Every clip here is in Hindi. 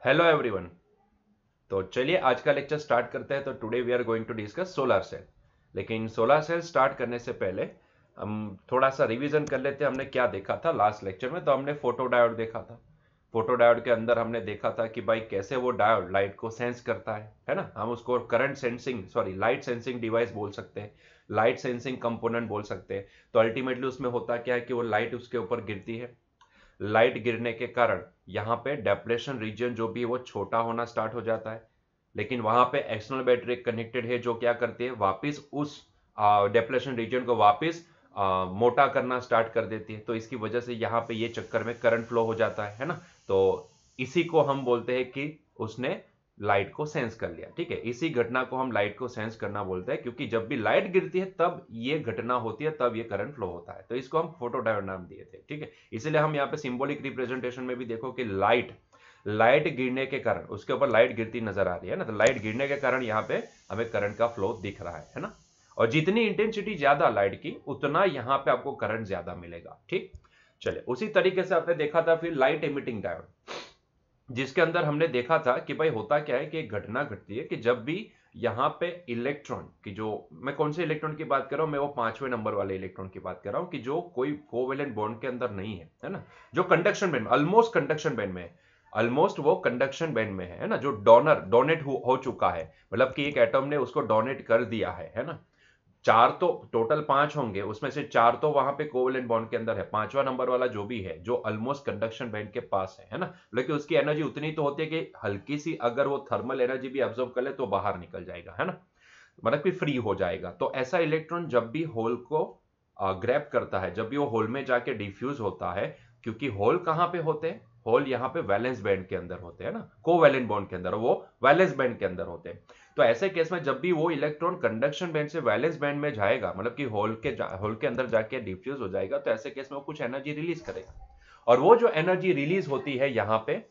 Hello everyone. तो चलिए आज का लेक्चर स्टार्ट करते हैं। तो today we are going to discuss solar cell. लेकिन सोलर सेल स्टार्ट करने से पहले हम थोड़ा सा रिवीजन कर लेते हैं। हमने क्या देखा था लास्ट लेक्चर में? तो हमने फोटो डायोड देखा था। फोटो डायोड के अंदर हमने देखा था कि भाई कैसे वो डायोड लाइट को सेंस करता है ना। हम उसको current sensing sorry light sensing device बोल सकते हैं, लाइट सेंसिंग कंपोनेंट बोल सकते हैं। तो अल्टीमेटली उसमें होता क्या है कि वो लाइट उसके ऊपर गिरती है। लाइट गिरने के कारण यहाँ पे डेप्लेशन रीजन जो भी है वो छोटा होना स्टार्ट हो जाता है। लेकिन वहां पे एक्सटर्नल बैटरी कनेक्टेड है जो क्या करती है, वापस उस डेप्लेशन रीजन को वापस मोटा करना स्टार्ट कर देती है। तो इसकी वजह से यहाँ पे ये चक्कर में करंट फ्लो हो जाता है ना। तो इसी को हम बोलते हैं कि उसने लाइट को सेंस कर लिया। ठीक है, इसी घटना को हम लाइट को सेंस करना बोलते हैं, क्योंकि जब भी लाइट गिरती है तब ये घटना होती है, तब ये करंट फ्लो होता है। तो इसको हम फोटो डायोड नाम दिए थे। ठीक है, इसलिए हम यहाँ पे सिंबॉलिक रिप्रेजेंटेशन में भी देखो कि लाइट लाइट गिरने के कारण उसके ऊपर लाइट गिरती नजर आ रही है ना। तो लाइट गिरने के कारण यहाँ पे हमें करंट का फ्लो दिख रहा है ना। और जितनी इंटेंसिटी ज्यादा लाइट की उतना यहाँ पे आपको करंट ज्यादा मिलेगा। ठीक, चलिए उसी तरीके से आपने देखा था फिर लाइट एमिटिंग डायोड, जिसके अंदर हमने देखा था कि भाई होता क्या है कि एक घटना घटती है कि जब भी यहाँ पे इलेक्ट्रॉन की जो, मैं कौन से इलेक्ट्रॉन की बात कर रहा हूं, मैं वो पांचवें नंबर वाले इलेक्ट्रॉन की बात कर रहा हूं कि जो कोई कोवेलेंट बॉन्ड के अंदर नहीं है ना, जो कंडक्शन बैंड में ऑलमोस्ट कंडक्शन बैंड में है, ऑलमोस्ट वो कंडक्शन बैंड में है ना, जो डोनेट हो चुका है, मतलब कि एक एटम ने उसको डोनेट कर दिया है ना। चार तो टोटल पांच होंगे, उसमें से चार तो वहां पे कोवेलेंट बॉन्ड के अंदर है, पांचवा नंबर वाला जो भी है जो ऑलमोस्ट कंडक्शन बैंड के पास है ना। लेकिन उसकी एनर्जी उतनी तो होती है कि हल्की सी अगर वो थर्मल एनर्जी भी ऑब्जर्व कर ले तो बाहर निकल जाएगा है ना, मतलब कि फ्री हो जाएगा। तो ऐसा इलेक्ट्रॉन जब भी होल को ग्रैब करता है, जब भी वो होल में जाके डिफ्यूज होता है, क्योंकि होल कहां पे होते हैं, होल यहाँ पे वैलेंस बैंड के अंदर होते हैं ना, कोवैलेंट बॉन्ड के अंदर, वो वैलेंस बैंड के अंदर होते हैं। तो ऐसे केस में जब भी वो इलेक्ट्रॉन कंडक्शन बैंड से वैलेंस बैंड में जाएगा, मतलब कि होल के अंदर जाके डिफ्यूज हो जाएगा, तो ऐसे केस में वो कुछ एनर्जी रिलीज करेगा। और वो जो एनर्जी रिलीज होती है यहाँ पे,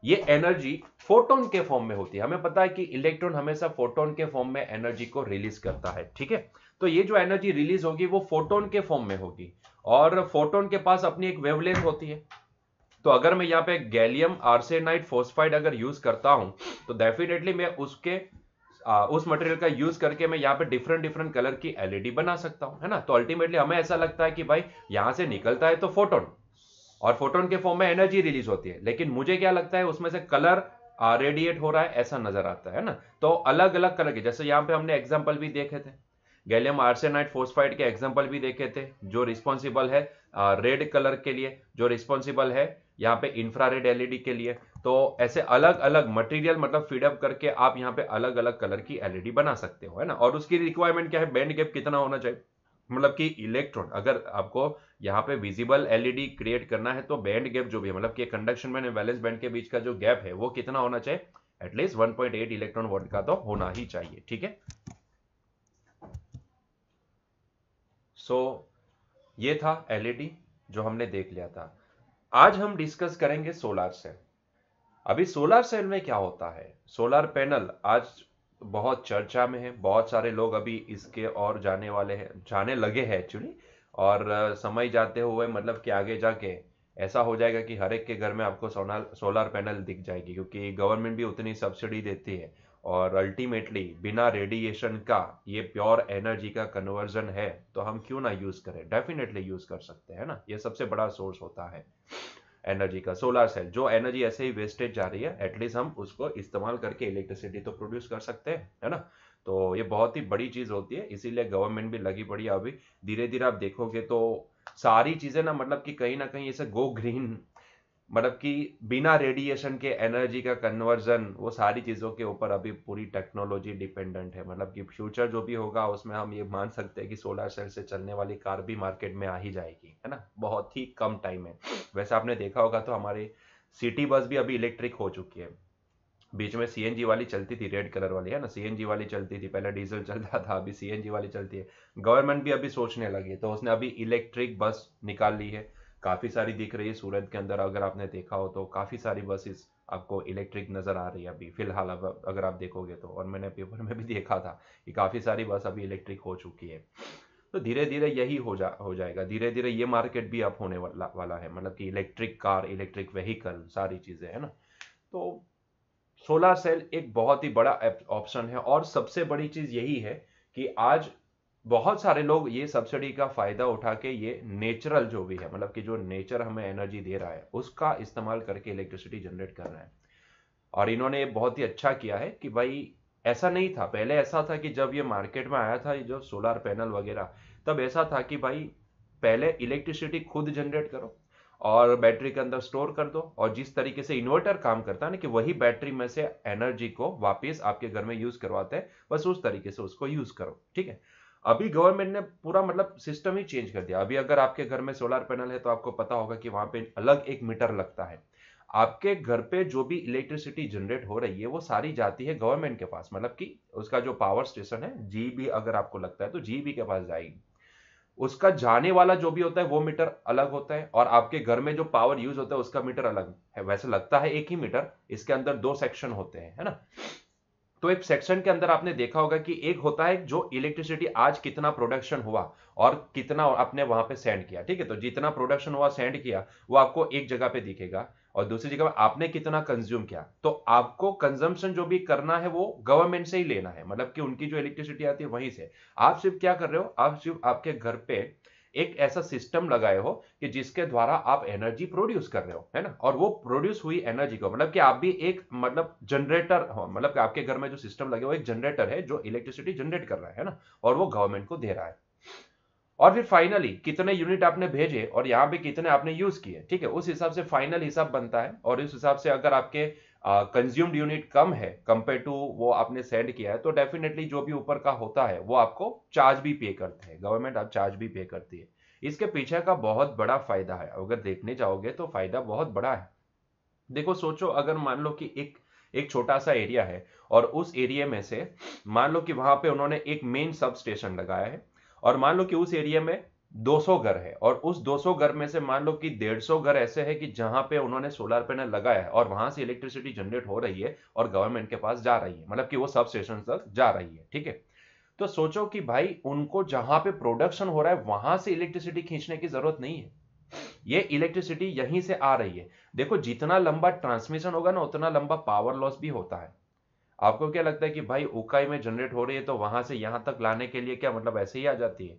ये एनर्जी फोटोन के फॉर्म में होती है। हमें पता है कि इलेक्ट्रॉन हमेशा फोटोन के फॉर्म में एनर्जी को रिलीज करता है। ठीक है, तो ये जो एनर्जी रिलीज होगी वो फोटोन के फॉर्म में होगी, और फोटोन के पास अपनी एक वेवलेंथ होती है। तो अगर मैं यहाँ पे गैलियम आर्सेनाइड फोस्फाइड अगर यूज करता हूं, तो डेफिनेटली मैं उस मटेरियल का यूज करके मैं यहाँ पे डिफरेंट डिफरेंट कलर की एलईडी बना सकता हूं है ना। तो अल्टीमेटली हमें ऐसा लगता है कि भाई यहां से निकलता है तो फोटोन, और फोटोन के फॉर्म में एनर्जी रिलीज होती है, लेकिन मुझे क्या लगता है उसमें से कलर रेडिएट हो रहा है ऐसा नजर आता है ना। तो अलग अलग कलर के, जैसे यहाँ पे हमने एग्जांपल भी देखे थे, गैलियम आर्सेनाइड फोस्फाइड के एग्जांपल भी देखे थे, जो रिस्पॉन्सिबल है रेड कलर के लिए, जो रिस्पॉन्सिबल है यहाँ पे इंफ्रारेड एलईडी के लिए। तो ऐसे अलग अलग मटेरियल मतलब फीडअप करके आप यहाँ पे अलग अलग कलर की एलईडी बना सकते हो है ना। और उसकी रिक्वायरमेंट क्या है, बैंड गैप कितना होना चाहिए, मतलब कि इलेक्ट्रॉन अगर आपको यहाँ पे विजिबल एलईडी क्रिएट करना है तो बैंड गैप जो भी है, मतलब कि कंडक्शन बैंड और वैलेंस बैंड के बीच का जो गैप है वो कितना होना चाहिए, एटलीस्ट 1.8 इलेक्ट्रॉन वोल्ट का तो होना ही चाहिए। ठीक है, सो ये था एलईडी जो हमने देख लिया था। आज हम डिस्कस करेंगे सोलर सेल। अभी सोलर सेल में क्या होता है, सोलर पैनल आज बहुत चर्चा में है, बहुत सारे लोग अभी इसके और जाने वाले हैं, जाने लगे हैं एक्चुअली। और समय जाते हुए मतलब कि आगे जाके ऐसा हो जाएगा कि हर एक के घर में आपको सोलर सोलर पैनल दिख जाएगी, क्योंकि गवर्नमेंट भी उतनी सब्सिडी देती है। और अल्टीमेटली बिना रेडिएशन का ये प्योर एनर्जी का कन्वर्जन है, तो हम क्यों ना यूज करें, डेफिनेटली यूज कर सकते हैं ना। ये सबसे बड़ा सोर्स होता है एनर्जी का, सोलर सेल। जो एनर्जी ऐसे ही वेस्टेज जा रही है, एटलीस्ट हम उसको इस्तेमाल करके इलेक्ट्रिसिटी तो प्रोड्यूस कर सकते हैं है ना। तो ये बहुत ही बड़ी चीज होती है, इसीलिए गवर्नमेंट भी लगी पड़ी है अभी। धीरे धीरे आप देखोगे तो सारी चीजें ना, मतलब कि कहीं ना कहीं ऐसे गो ग्रीन, मतलब कि बिना रेडिएशन के एनर्जी का कन्वर्जन, वो सारी चीजों के ऊपर अभी पूरी टेक्नोलॉजी डिपेंडेंट है। मतलब कि फ्यूचर जो भी होगा उसमें हम ये मान सकते हैं कि सोलर सेल से चलने वाली कार भी मार्केट में आ ही जाएगी है ना, बहुत ही कम टाइम में। वैसे आपने देखा होगा तो हमारी सिटी बस भी अभी इलेक्ट्रिक हो चुकी है। बीच में सीएनजी वाली चलती थी, रेड कलर वाली है ना, सीएनजी वाली चलती थी, पहले डीजल चलता था, अभी सीएनजी वाली चलती है। गवर्नमेंट भी अभी सोचने लगी है, तो उसने अभी इलेक्ट्रिक बस निकाल ली है। काफी सारी दिख रही है सूरत के अंदर, अगर आपने देखा हो तो काफी सारी बसेस आपको इलेक्ट्रिक नजर आ रही है अभी फिलहाल। अब अगर आप देखोगे तो, और मैंने पेपर में भी देखा था कि काफी सारी बस अभी इलेक्ट्रिक हो चुकी है। तो धीरे धीरे यही हो जाएगा, धीरे धीरे ये मार्केट भी अप होने वाला है, मतलब कि इलेक्ट्रिक कार, इलेक्ट्रिक व्हीकल, सारी चीजें है ना। तो सोलर सेल एक बहुत ही बड़ा ऑप्शन है। और सबसे बड़ी चीज यही है कि आज बहुत सारे लोग ये सब्सिडी का फायदा उठा के ये नेचुरल जो भी है, मतलब कि जो नेचर हमें एनर्जी दे रहा है उसका इस्तेमाल करके इलेक्ट्रिसिटी जनरेट कर रहे हैं। और इन्होंने ये बहुत ही अच्छा किया है कि भाई ऐसा नहीं था पहले, ऐसा था कि जब ये मार्केट में आया था ये जो सोलर पैनल वगैरह, तब ऐसा था कि भाई पहले इलेक्ट्रिसिटी खुद जनरेट करो और बैटरी के अंदर स्टोर कर दो, और जिस तरीके से इन्वर्टर काम करता है ना कि वही बैटरी में से एनर्जी को वापस आपके घर में यूज करवाते हैं, बस उस तरीके से उसको यूज करो। ठीक है, अभी गवर्नमेंट ने पूरा मतलब सिस्टम ही चेंज कर दिया। अभी अगर आपके घर में सोलर पैनल है तो आपको पता होगा कि वहां पे अलग एक मीटर लगता है। आपके घर पे जो भी इलेक्ट्रिसिटी जनरेट हो रही है वो सारी जाती है गवर्नमेंट के पास, मतलब कि उसका जो पावर स्टेशन है जीबी अगर आपको लगता है तो जीबी के पास जाएगी। उसका जाने वाला जो भी होता है वो मीटर अलग होता है, और आपके घर में जो पावर यूज होता है उसका मीटर अलग है। वैसे लगता है एक ही मीटर, इसके अंदर दो सेक्शन होते हैं, है ना। तो एक सेक्शन के अंदर आपने देखा होगा कि एक होता है जो इलेक्ट्रिसिटी आज कितना प्रोडक्शन हुआ और कितना आपने वहां पे सेंड किया। ठीक है, तो जितना प्रोडक्शन हुआ सेंड किया वो आपको एक जगह पे दिखेगा, और दूसरी जगह आपने कितना कंज्यूम किया। तो आपको कंजम्पशन जो भी करना है वो गवर्नमेंट से ही लेना है, मतलब कि उनकी जो इलेक्ट्रिसिटी आती है वहीं से। आप सिर्फ क्या कर रहे हो, आप सिर्फ आपके घर पे एक ऐसा सिस्टम लगाए हो कि जिसके द्वारा आप एनर्जी प्रोड्यूस कर रहे हो, है ना। और वो प्रोड्यूस हुई एनर्जी को, मतलब कि आप भी एक मतलब जनरेटर हो, मतलब कि आपके घर में जो सिस्टम लगे वो एक जनरेटर है जो इलेक्ट्रिसिटी जनरेट कर रहा है ना, और वो गवर्नमेंट को दे रहा है। और फिर फाइनली कितने यूनिट आपने भेजे और यहाँ पे कितने आपने यूज किए, ठीक है, उस हिसाब से फाइनल हिसाब बनता है। और इस हिसाब से अगर आपके कंज्यूम्ड यूनिट कम है कंपेयर टू वो आपने सेंड किया है, तो डेफिनेटली जो भी ऊपर का होता है वो आपको चार्ज भी पे करते हैं, गवर्नमेंट आप चार्ज भी पे करती है। इसके पीछे का बहुत बड़ा फायदा है, अगर देखने जाओगे तो फायदा बहुत बड़ा है। देखो सोचो, अगर मान लो कि एक एक छोटा सा एरिया है और उस एरिया में से मान लो कि वहां पे उन्होंने एक मेन सब स्टेशन लगाया है, और मान लो कि उस एरिया में 200 घर है, और उस 200 घर में से मान लो कि 150 घर ऐसे है कि जहां पे उन्होंने सोलर पैनल लगाया है और वहां से इलेक्ट्रिसिटी जनरेट हो रही है और गवर्नमेंट के पास जा रही है, मतलब कि वो सब स्टेशन तक जा रही है। ठीक है, तो सोचो कि भाई उनको जहां पे प्रोडक्शन हो रहा है वहां से इलेक्ट्रिसिटी खींचने की जरूरत नहीं है, ये इलेक्ट्रिसिटी यहीं से आ रही है। देखो जितना लंबा ट्रांसमिशन होगा ना उतना लंबा पावर लॉस भी होता है। आपको क्या लगता है कि भाई उकाई में जनरेट हो रही है तो वहां से यहां तक लाने के लिए क्या मतलब ऐसे ही आ जाती है?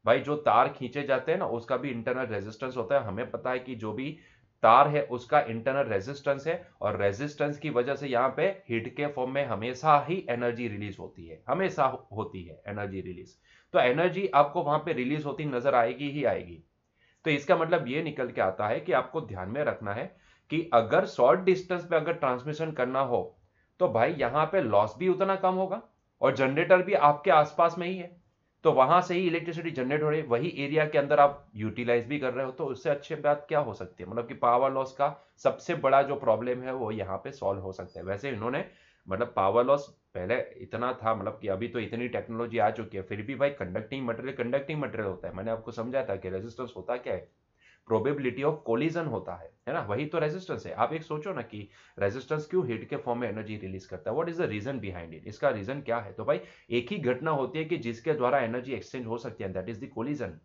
भाई जो तार खींचे जाते हैं ना उसका भी इंटरनल रेजिस्टेंस होता है। हमें पता है कि जो भी तार है उसका इंटरनल रेजिस्टेंस है, और रेजिस्टेंस की वजह से यहाँ पे हीट के फॉर्म में हमेशा ही एनर्जी रिलीज होती है, हमेशा होती है एनर्जी रिलीज। तो एनर्जी आपको वहां पे रिलीज होती नजर आएगी ही आएगी। तो इसका मतलब ये निकल के आता है कि आपको ध्यान में रखना है कि अगर शॉर्ट डिस्टेंस पे अगर ट्रांसमिशन करना हो तो भाई यहां पे लॉस भी उतना कम होगा, और जनरेटर भी आपके आसपास में ही है, तो वहां से ही इलेक्ट्रिसिटी जनरेट हो रही है, वही एरिया के अंदर आप यूटिलाइज भी कर रहे हो, तो उससे अच्छी बात क्या हो सकती है? मतलब कि पावर लॉस का सबसे बड़ा जो प्रॉब्लम है वो यहाँ पे सॉल्व हो सकता है। वैसे इन्होंने मतलब पावर लॉस पहले इतना था, मतलब कि अभी तो इतनी टेक्नोलॉजी आ चुकी है, फिर भी भाई कंडक्टिंग मटेरियल होता है। मैंने आपको समझाया था कि रेजिस्टेंस होता क्या है, प्रोबेबिलिटी ऑफ कोलिजन होता है ना, वही तो रेजिस्टेंस है। आप एक सोचो ना कि रेजिस्टेंस क्यों हीट के फॉर्म में एनर्जी रिलीज करता है, what is the reason behind it, इसका रीजन क्या है? तो भाई एक ही घटना होती है कि जिसके द्वारा एनर्जी एक्सचेंज हो सकती है, दैट इज द कोलिजन।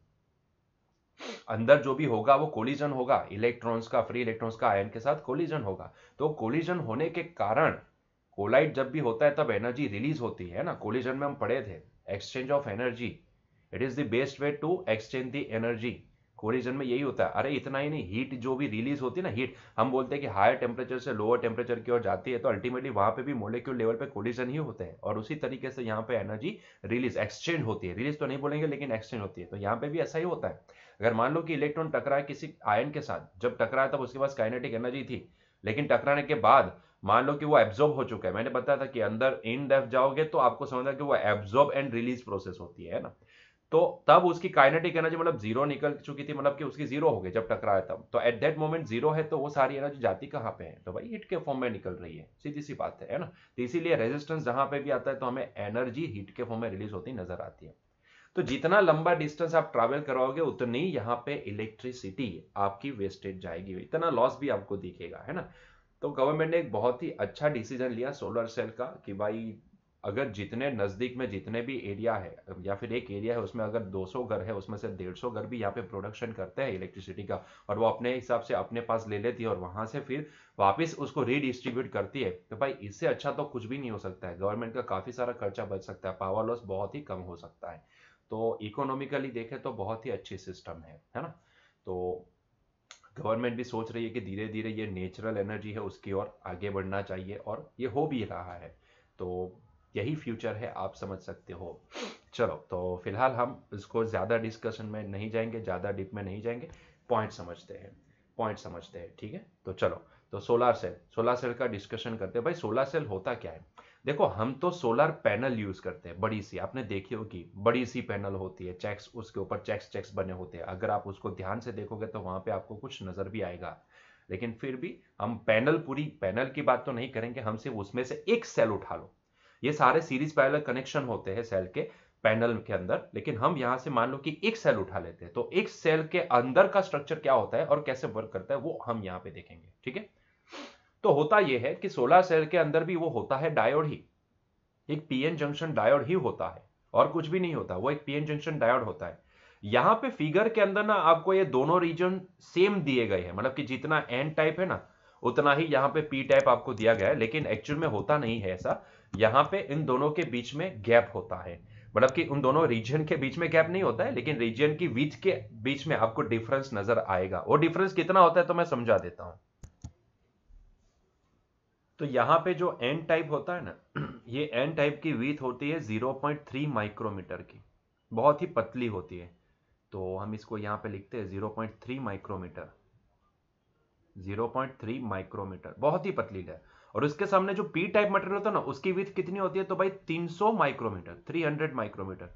अंदर जो भी होगा वो कोलिजन होगा, इलेक्ट्रॉन्स का, फ्री इलेक्ट्रॉन्स का आयन के साथ कोलिजन होगा। तो कोलिजन होने के कारण कोलाइड जब भी होता है तब एनर्जी रिलीज होती है ना। कोलिजन में हम पढ़े थे exchange of energy, it is the best way to exchange the energy. Collision में यही होता है। अरे इतना ही नहीं, हीट जो भी रिलीज होती है ना, हीट हम बोलते हैं कि हायर टेम्परेचर से लोअर टेम्परेचर की ओर जाती है, तो अल्टीमेटली वहां पे भी मोलिक्यूल लेवल पे कोलिजन ही होते हैं, और उसी तरीके से यहाँ पे एनर्जी रिलीज एक्सचेंज होती है। रिलीज तो नहीं बोलेंगे लेकिन एक्सचेंज होती है, तो यहाँ पे भी ऐसा ही होता है। अगर मान लो कि इलेक्ट्रॉन टकराए किसी आयन के साथ, जब टकराया तब उसके पास काइनेटिक एनर्जी थी, लेकिन टकराने के बाद मान लो कि वो एब्जॉर्ब हो चुका है। मैंने बताया था कि अंदर इन डेप्थ जाओगे तो आपको समझना कि वो एब्जॉर्ब एंड रिलीज प्रोसेस होती है ना। तो तब उसकी काइनेटिक एनर्जी मतलब जीरो निकल चुकी थी, मतलब कि उसकी जीरो हो गई जब टकराया तब। तो एट दैट मोमेंट जीरो है, तो वो सारी एनर्जी जाती कहाँ पे है? तो भाई हीट के फॉर्म में निकल रही है, सीधी सी बात है ना। तो इसीलिए रेजिस्टेंस जहां पे भी आता है तो हमें एनर्जी हीट के फॉर्म में रिलीज होती नजर आती है। तो जितना लंबा डिस्टेंस आप ट्रैवल करवाओगे उतनी यहाँ पे इलेक्ट्रिसिटी आपकी वेस्टेज जाएगी, इतना लॉस भी आपको दिखेगा, है ना। तो गवर्नमेंट ने एक बहुत ही अच्छा डिसीजन लिया सोलर सेल का कि भाई 100% 100% इलेक्ट्रिसिटी जनरेट करवाएंगे। और 100% 100% अगर जितने नज़दीक में जितने भी एरिया है या फिर एक एरिया है उसमें अगर 200 घर है, उसमें से 150 घर भी यहाँ पे प्रोडक्शन करते हैं इलेक्ट्रिसिटी का, और वो अपने हिसाब से अपने पास ले लेती है और वहां से फिर वापस उसको रीडिस्ट्रीब्यूट करती है, तो भाई इससे अच्छा तो कुछ भी नहीं हो सकता है। गवर्नमेंट का काफी सारा खर्चा बच सकता है, पावर लॉस बहुत ही कम हो सकता है। तो इकोनॉमिकली देखें तो बहुत ही अच्छी सिस्टम है ना। तो गवर्नमेंट भी सोच रही है कि धीरे धीरे ये नेचुरल एनर्जी है उसकी ओर आगे बढ़ना चाहिए, और ये हो भी रहा है। तो यही फ्यूचर है, आप समझ सकते हो। चलो, तो फिलहाल हम इसको ज़्यादा डिस्कशन में नहीं जाएंगे, ज़्यादा डीप में नहीं जाएंगे, पॉइंट समझते हैं, पॉइंट समझते हैं, ठीक है। तो चलो, तो सोलार सेल का डिस्कशन करते हैं। भाई सोलार सेल होता क्या है? देखो, हम तो सोलर पैनल यूज करते हैं, बड़ी सी, आपने देखी होगी, बड़ी सी पैनल होती है, चेक्स, उसके ऊपर चेक्स चेक्स बने होते हैं। अगर आप उसको ध्यान से देखोगे तो वहां पे आपको कुछ नजर भी आएगा, लेकिन फिर भी हम पैनल, पूरी पैनल की बात तो नहीं करेंगे, हम सिर्फ उसमें से एक सेल उठा लो। ये सारे सीरीज पैरेलल कनेक्शन होते हैं सेल के पैनल के अंदर, लेकिन हम यहां से मान लो कि एक सेल उठा लेते हैं, तो एक सेल के अंदर का स्ट्रक्चर क्या होता है और कैसे वर्क करता है वो हम यहां पे देखेंगे, ठीक है। तो होता यह है कि सोलर सेल के अंदर भी वो होता है डायोड ही, एक पीएन जंक्शन डायोड ही होता है, और कुछ भी नहीं होता, वो एक पीएन जंक्शन डायोड होता है। यहां पे फिगर के अंदर ना आपको ये दोनों रीजन सेम दिए गए हैं, मतलब कि जितना एन टाइप है ना उतना ही यहाँ पे पी टाइप आपको दिया गया है, लेकिन एक्चुअल में होता नहीं है ऐसा। यहाँ पे इन दोनों के बीच में गैप होता है, मतलब कि उन दोनों रीजन के बीच में गैप नहीं होता है, लेकिन रीजन की विड्थ के बीच में आपको डिफरेंस नजर आएगा। वो डिफरेंस कितना होता है तो मैं समझा देता हूं। तो यहाँ पे जो एन टाइप होता है ना, ये एन टाइप की विड्थ होती है 0.3 माइक्रोमीटर की, बहुत ही पतली होती है। तो हम इसको यहाँ पे लिखते हैं 0.3 माइक्रोमीटर, 0.3 माइक्रोमीटर, बहुत ही पतली है। और उसके सामने जो पी टाइप मटेरियल होता है ना, उसकी विड्थ कितनी होती है तो भाई 300 माइक्रोमीटर, 300 माइक्रोमीटर।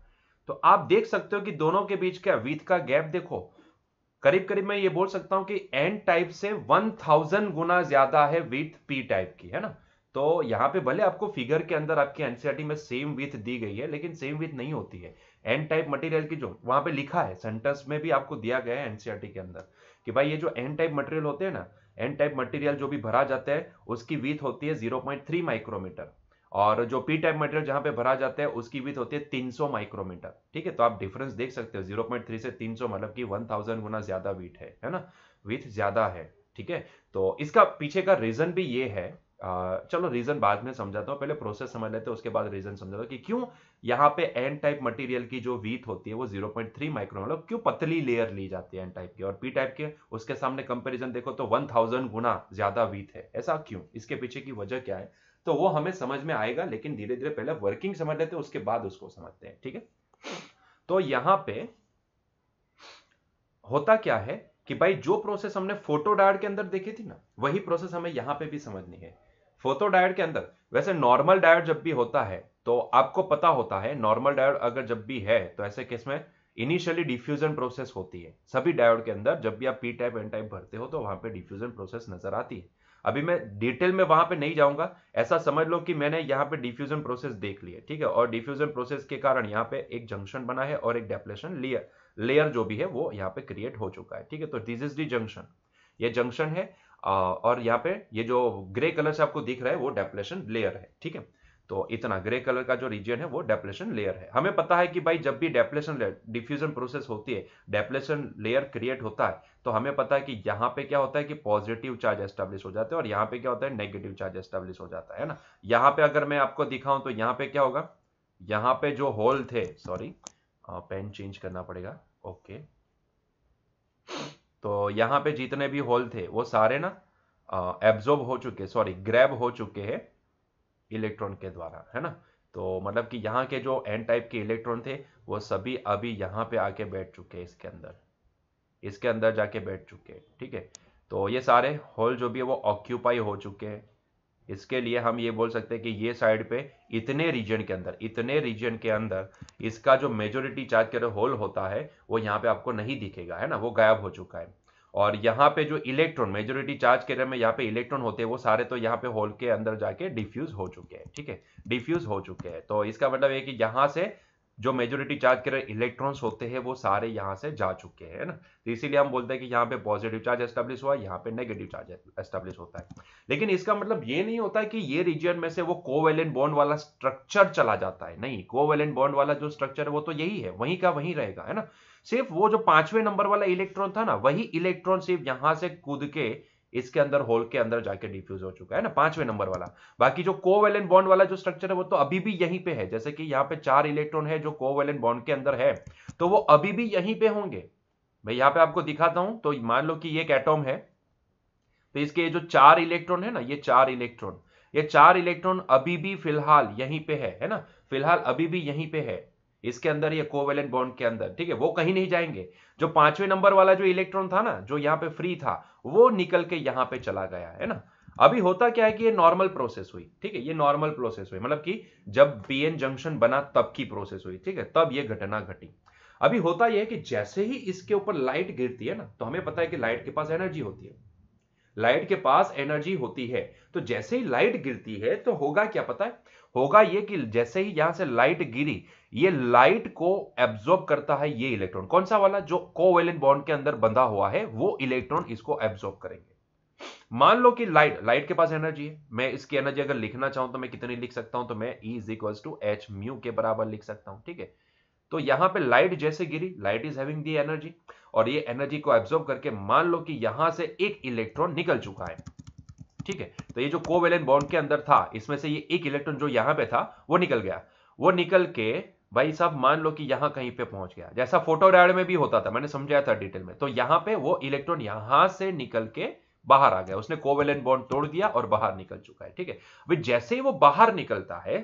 तो आप देख सकते हो कि दोनों के बीच क्या विड्थ का गैप देखो, करीब करीब मैं ये बोल सकता हूं कि एन टाइप से 1000 गुना ज्यादा है विथ पी टाइप की, है ना। तो यहां पे भले आपको फिगर के अंदर आपकी एनसीईआरटी में सेम विथ दी गई है, लेकिन सेम विथ नहीं होती है। एन टाइप मटेरियल की जो वहां पे लिखा है सेंटेंस में भी आपको दिया गया है एनसीईआरटी के अंदर कि भाई ये जो एन टाइप मटेरियल होते हैं ना, एन टाइप मटेरियल जो भी भरा जाता है उसकी विथ होती है 0.3 माइक्रोमीटर, और जो पी टाइप मटेरियल जहां पे भरा जाता है उसकी विथ होती है 300 माइक्रोमीटर, ठीक है। तो आप डिफरेंस देख सकते हो, 0.3 से 300 मतलब कि 1000 गुना ज्यादा वीट है ना, विथ ज्यादा है, ठीक है। तो इसका पीछे का रीजन भी ये है, चलो रीजन बाद में समझाता हूँ, पहले प्रोसेस समझ लेते हैं, उसके बाद रीजन समझाता हूँ कि क्यों यहाँ पे एन टाइप मटेरियल की जो वीथ होती है वो 0.3 माइक्रोन, मतलब क्यों पतली लेयर ली जाती है एन टाइप की, और पी टाइप के उसके सामने कंपैरिजन देखो तो 1000 गुना ज्यादा वीथ है, ऐसा क्यों, इसके पीछे की वजह क्या है, तो वो हमें समझ में आएगा, लेकिन धीरे धीरे पहले वर्किंग समझ लेते हैं उसके बाद उसको समझते हैं, ठीक है। तो यहां पे होता क्या है कि भाई जो प्रोसेस हमने फोटो डायोड के अंदर देखी थी ना, वही प्रोसेस हमें यहां पे भी समझनी है। फोटो डायोड के अंदर वैसे नॉर्मल डायोड जब भी होता है तो आपको पता होता है, नॉर्मल डायोड अगर जब भी है तो ऐसे केस में इनिशियली डिफ्यूजन प्रोसेस होती है। सभी डायोड के अंदर जब भी आप पी टाइप एन टाइप भरते हो तो वहां पे डिफ्यूजन प्रोसेस नजर आती है। अभी मैं डिटेल में वहां पे नहीं जाऊंगा, ऐसा समझ लो कि मैंने यहाँ पे डिफ्यूजन प्रोसेस देख ली है, ठीक है। और डिफ्यूजन प्रोसेस के कारण यहाँ पे एक जंक्शन बना है और एक डेप्लेशन लेयर जो भी है वो यहाँ पे क्रिएट हो चुका है, ठीक है। तो दिस इज दी जंक्शन, ये जंक्शन है, और यहाँ पे ये जो ग्रे कलर से आपको दिख रहा है वो डेप्लेशन लेयर है, ठीक है। तो इतना ग्रे कलर का जो रीजन है वो डेप्लेशन लेयर है। हमें पता है कि भाई जब भी डेप्लेशन लेयर डिफ्यूजन प्रोसेस होती है, डेप्लेशन लेयर क्रिएट होता है, तो हमें पता है कि यहाँ पे क्या होता है कि पॉजिटिव चार्ज एस्टेब्लिश हो जाते हैं और यहाँ पे क्या होता है नेगेटिव चार्ज एस्टेब्लिश हो जाता है ना। यहाँ पे अगर मैं आपको दिखाऊं तो यहाँ पे क्या होगा, यहाँ पे जो होल थे, सॉरी पेन चेंज करना पड़ेगा, ओके। तो यहाँ पे जितने भी होल थे वो सारे ना एब्जॉर्ब हो चुके, सॉरी ग्रैब हो चुके हैं इलेक्ट्रॉन के द्वारा, है ना। तो मतलब कि यहाँ के जो एन टाइप के इलेक्ट्रॉन थे वो सभी अभी यहाँ पे आके बैठ चुके हैं, इसके अंदर जाके बैठ चुके हैं, ठीक है। तो ये सारे होल जो भी है वो ऑक्यूपाई हो चुके हैं। इसके लिए हम ये बोल सकते हैं कि ये साइड पे इतने रीजन के अंदर इसका जो मेजोरिटी चार्ज के होल होता है वो यहाँ पे आपको नहीं दिखेगा, है ना, वो गायब हो चुका है। और यहाँ पे जो इलेक्ट्रॉन मेजोरिटी चार्ज के में यहाँ पे इलेक्ट्रॉन होते हैं वो सारे तो यहाँ पे होल के अंदर जाके डिफ्यूज हो चुके हैं, ठीक है, डिफ्यूज हो चुके हैं। तो इसका मतलब है कि यहाँ से जो मेजोरिटी चार्ज के इलेक्ट्रॉन्स होते हैं वो सारे यहां से जा चुके हैं, है ना। तो इसीलिए हम बोलते हैं कि यहाँ पे पॉजिटिव चार्ज एस्टेब्लिश हुआ, यहाँ पे नेगेटिव चार्ज एस्टेब्लिश होता है। लेकिन इसका मतलब ये नहीं होता कि ये रीजन में से वो कोवेलेंट बॉन्ड वाला स्ट्रक्चर चला जाता है, नहीं। कोवेलेंट बॉन्ड वाला जो स्ट्रक्चर है वो तो यही है, वहीं का वहीं रहेगा, है ना। सिर्फ वो जो 5वें नंबर वाला इलेक्ट्रॉन था ना, वही इलेक्ट्रॉन सिर्फ यहां से कूद के इसके अंदर होल के अंदर जाके डिफ्यूज हो चुका है ना, 5वें नंबर वाला। बाकी जो कोवेलेंट बॉन्ड वाला जो स्ट्रक्चर है वो तो अभी भी यहीं पे है। जैसे कि यहाँ पे 4 इलेक्ट्रॉन है जो कोवेलेंट बॉन्ड के अंदर है, तो वो अभी भी यहीं पे होंगे। मैं यहाँ पे आपको दिखाता हूं। तो मान लो कि ये एक एटॉम है, तो इसके जो 4 इलेक्ट्रॉन है ना, ये 4 इलेक्ट्रॉन अभी भी फिलहाल यहीं पे है ना, फिलहाल अभी भी यहीं पे है इसके अंदर, ये कोवेलेंट बॉन्ड के अंदर, ठीक है। वो कहीं नहीं जाएंगे। जो 5वें नंबर वाला जो इलेक्ट्रॉन था ना, जो यहाँ पे फ्री था, वो निकल के यहाँ पे चला गया, है ना। अभी होता क्या है कि ये नॉर्मल प्रोसेस हुई, ठीक है, ये नॉर्मल प्रोसेस हुई, मतलब कि जब पीएन जंक्शन बना तब की प्रोसेस हुई, ठीक है, तब ये घटना घटी। अभी होता यह है कि जैसे ही इसके ऊपर लाइट गिरती है ना, तो हमें पता है कि लाइट के पास एनर्जी होती है, लाइट के पास एनर्जी होती है। तो जैसे ही लाइट गिरती है तो होगा क्या पता है, होगा ये कि जैसे ही यहां से लाइट गिरी, ये लाइट को एब्जॉर्ब करता है ये इलेक्ट्रॉन। कौन सा वाला? जो कोवेलेंट बॉन्ड के अंदर बंधा हुआ है वो इलेक्ट्रॉन इसको एब्जॉर्ब करेंगे। मान लो कि लाइट के पास एनर्जी है। मैं इसकी एनर्जी अगर लिखना चाहूं तो मैं कितनी लिख सकता हूं? तो मैं E = H म्यू के बराबर लिख सकता हूं, ठीक है। तो यहां पे लाइट जैसे गिरी, light is having the energy, और ये एनर्जी को एब्जॉर्ब करके मान लो कि यहां से एक इलेक्ट्रॉन निकल चुका है, ठीक है। तो ये जो कोवेलेंट बॉन्ड के अंदर था, इसमें से ये एक इलेक्ट्रॉन जो यहां पे था वो निकल गया। वो निकल के भाई साहब मान लो कि यहां कहीं पे पहुंच गया, जैसा फोटोडायोड में भी होता था, मैंने समझाया था डिटेल में। तो यहां पे वो इलेक्ट्रॉन यहां से निकल के बाहर आ गया, उसने कोवेलेंट बॉन्ड तोड़ दिया और बाहर निकल चुका है, ठीक है। अभी जैसे ही वो बाहर निकलता है,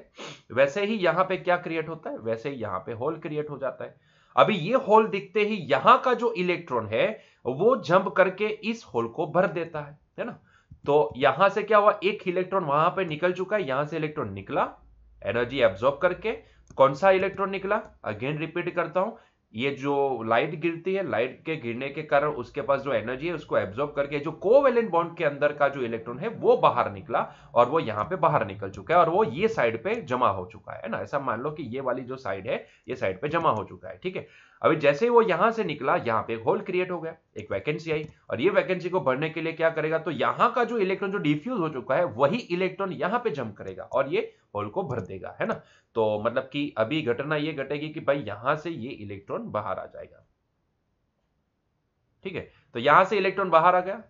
वैसे ही यहां पे क्या क्रिएट होता है? वैसे ही यहां पे होल क्रिएट हो जाता है। अभी ये होल दिखते ही यहां का जो इलेक्ट्रॉन है वो जंप करके इस होल को भर देता है ना। तो यहां से क्या हुआ? एक इलेक्ट्रॉन वहां पे निकल चुका है, यहां से इलेक्ट्रॉन निकला एनर्जी एब्जॉर्ब करके। कौन सा इलेक्ट्रॉन निकला? अगेन रिपीट करता हूं, ये जो लाइट गिरती है, लाइट के गिरने के कारण उसके पास जो एनर्जी है उसको एब्जॉर्ब करके जो कोवेलेंट बॉन्ड के अंदर का जो इलेक्ट्रॉन है वो बाहर निकला, और वो यहां पे बाहर निकल चुका है, और वो ये साइड पे जमा हो चुका है ना। ऐसा मान लो कि ये वाली जो साइड है ये साइड पे जमा हो चुका है, ठीक है। अभी जैसे ही वो यहां से निकला, यहां पे एक होल क्रिएट हो गया, एक वैकेंसी आई, और ये वैकेंसी को भरने के लिए क्या करेगा? तो यहां का जो इलेक्ट्रॉन जो डिफ्यूज हो चुका है वही इलेक्ट्रॉन यहां पे जंप करेगा और ये होल को भर देगा, है ना। तो मतलब कि अभी घटना ये घटेगी कि भाई यहां से ये इलेक्ट्रॉन बाहर आ जाएगा, ठीक है। तो यहां से इलेक्ट्रॉन बाहर आ गया,